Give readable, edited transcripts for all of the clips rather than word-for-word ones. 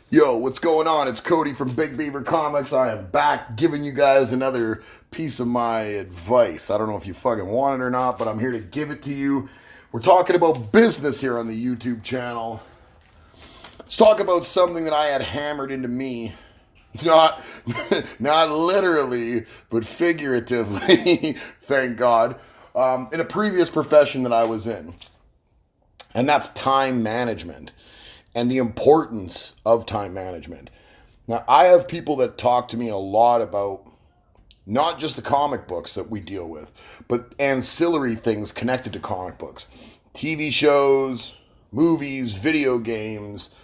Yo, what's going on? It's Cody from Big Beaver Comics. I am back giving you guys another piece of my advice. I don't know if you fucking want it or not, but I'm here to give it to you. We're talking about business here on the YouTube channel. Let's talk about something that I had hammered into me. Not, not literally, but figuratively, thank God, in a previous profession that I was in. And that's time management and the importance of time management. Now, I have people that talk to me a lot about not just the comic books that we deal with, but ancillary things connected to comic books. TV shows, movies, video games,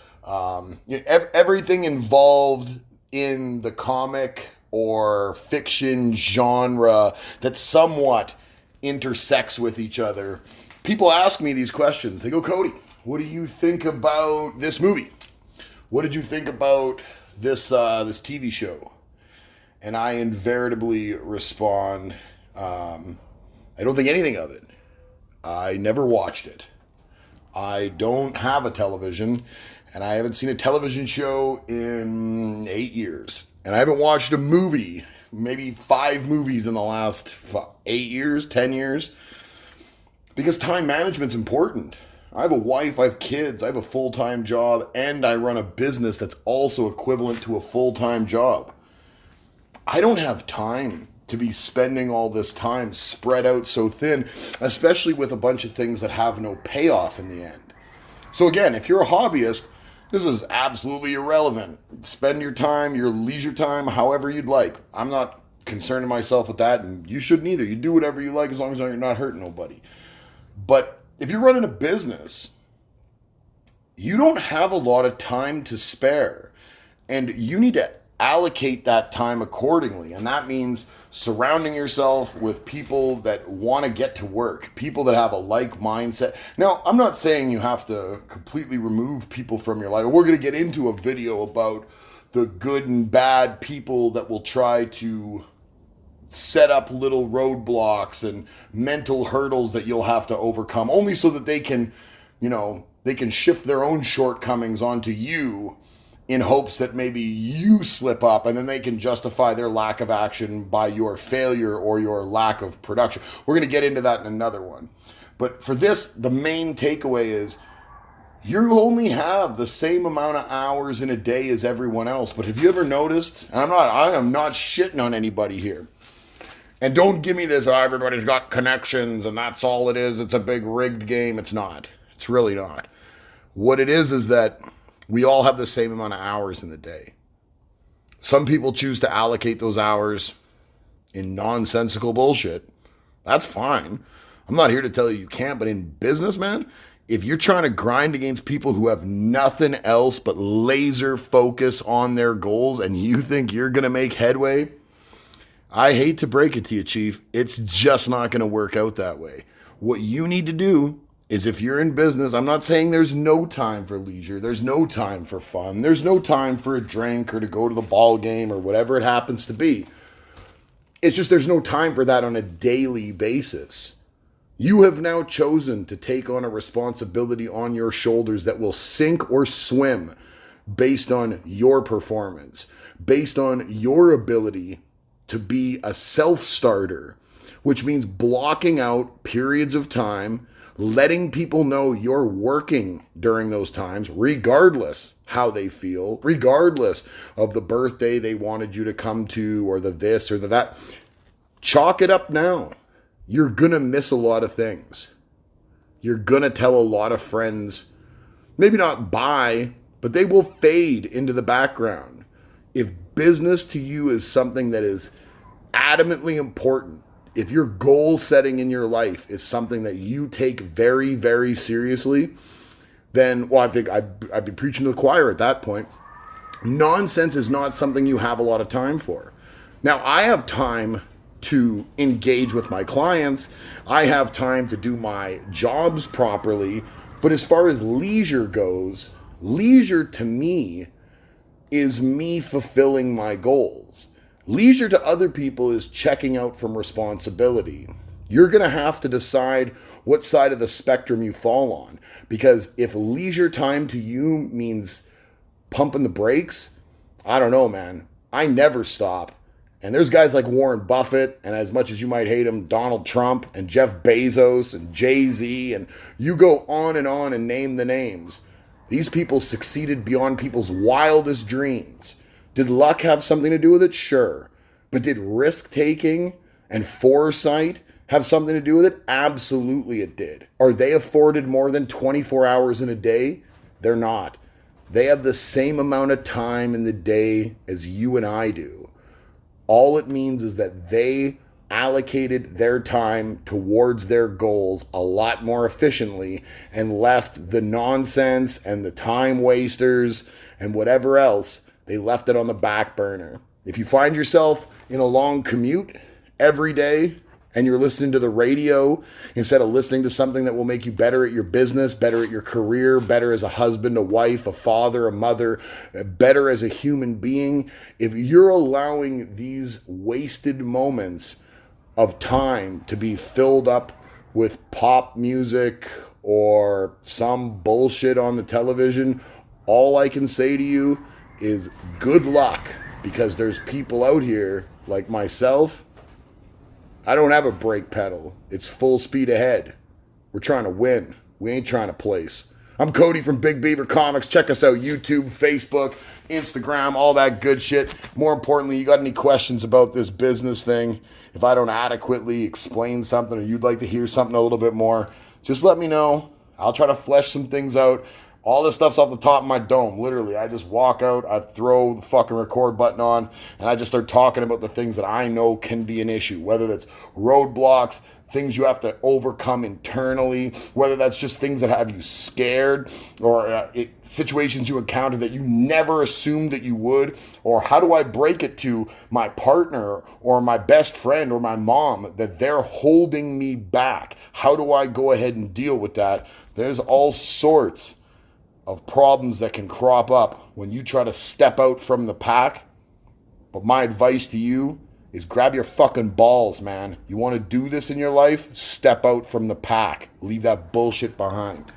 everything involved in the comic or fiction genre that somewhat intersects with each other. People ask me these questions. They go, Cody, what do you think about this movie? What did you think about this TV show? And I invariably respond, I don't think anything of it. I never watched it. I don't have a television, and I haven't seen a television show in 8 years. And I haven't watched a movie, maybe 5 movies in the last 8 years, 10 years. Because time management's important. I have a wife, I have kids, I have a full-time job, and I run a business that's also equivalent to a full-time job. I don't have time to be spending all this time spread out so thin, especially with a bunch of things that have no payoff in the end. So again, if you're a hobbyist, this is absolutely irrelevant. Spend your time, your leisure time, however you'd like. I'm not concerning myself with that, and you shouldn't either. You do whatever you like as long as you're not hurting nobody. But if you're running a business, you don't have a lot of time to spare, and you need to allocate that time accordingly. And that means surrounding yourself with people that want to get to work, people that have a like mindset. Now, I'm not saying you have to completely remove people from your life. We're going to get into a video about the good and bad people that will try to set up little roadblocks and mental hurdles that you'll have to overcome, only so that they can, they can shift their own shortcomings onto you in hopes that maybe you slip up, and then they can justify their lack of action by your failure or your lack of production. We're going to get into that in another one. But for this, the main takeaway is you only have the same amount of hours in a day as everyone else. But have you ever noticed, and I am not shitting on anybody here, and don't give me this, everybody's got connections and that's all it is. It's a big rigged game. It's not. It's really not. What it is that we all have the same amount of hours in the day. Some people choose to allocate those hours in nonsensical bullshit. That's fine. I'm not here to tell you you can't, but in business, man, if you're trying to grind against people who have nothing else but laser focus on their goals and you think you're going to make headway, I hate to break it to you, Chief. It's just not going to work out that way. What you need to do is, if you're in business, I'm not saying there's no time for leisure. There's no time for fun. There's no time for a drink or to go to the ball game or whatever it happens to be. It's just there's no time for that on a daily basis. You have now chosen to take on a responsibility on your shoulders that will sink or swim based on your performance, based on your ability to be a self-starter, which means blocking out periods of time, letting people know you're working during those times, regardless how they feel, regardless of the birthday they wanted you to come to or the this or the that. Chalk it up now. You're going to miss a lot of things. You're going to tell a lot of friends, maybe not bye, but they will fade into the background. If business to you is something that is adamantly important, if your goal setting in your life is something that you take very, very seriously, then, well, I think I'd be preaching to the choir at that point. Nonsense is not something you have a lot of time for. Now, I have time to engage with my clients. I have time to do my jobs properly. But as far as leisure goes, leisure to me is me fulfilling my goals. Leisure to other people is checking out from responsibility. You're going to have to decide what side of the spectrum you fall on. Because if leisure time to you means pumping the brakes, I don't know, man. I never stop. And there's guys like Warren Buffett, and as much as you might hate him, Donald Trump and Jeff Bezos and Jay-Z, and you go on and name the names. These people succeeded beyond people's wildest dreams. Did luck have something to do with it? Sure. But did risk-taking and foresight have something to do with it? Absolutely it did. Are they afforded more than 24 hours in a day? They're not. They have the same amount of time in the day as you and I do. All it means is that they allocated their time towards their goals a lot more efficiently and left the nonsense and the time wasters and whatever else, they left it on the back burner. If you find yourself in a long commute every day and you're listening to the radio instead of listening to something that will make you better at your business, better at your career, better as a husband, a wife, a father, a mother, better as a human being, if you're allowing these wasted moments of time to be filled up with pop music or some bullshit on the television, all I can say to you is good luck, because there's people out here like myself. I don't have a brake pedal. It's full speed ahead. We're trying to win. We ain't trying to place. I'm Cody from Big Beaver Comics. Check us out, YouTube, Facebook, Instagram, all that good shit. More importantly, you got any questions about this business thing? If I don't adequately explain something or you'd like to hear something a little bit more, just let me know. I'll try to flesh some things out. All this stuff's off the top of my dome. Literally, I just walk out, I throw the fucking record button on, and I just start talking about the things that I know can be an issue, whether that's roadblocks, things you have to overcome internally, whether that's just things that have you scared, or situations you encounter that you never assumed that you would, or how do I break it to my partner or my best friend or my mom that they're holding me back? How do I go ahead and deal with that? There's all sorts of problems that can crop up when you try to step out from the pack. But my advice to you is grab your fucking balls, man. You want to do this in your life? Step out from the pack. Leave that bullshit behind.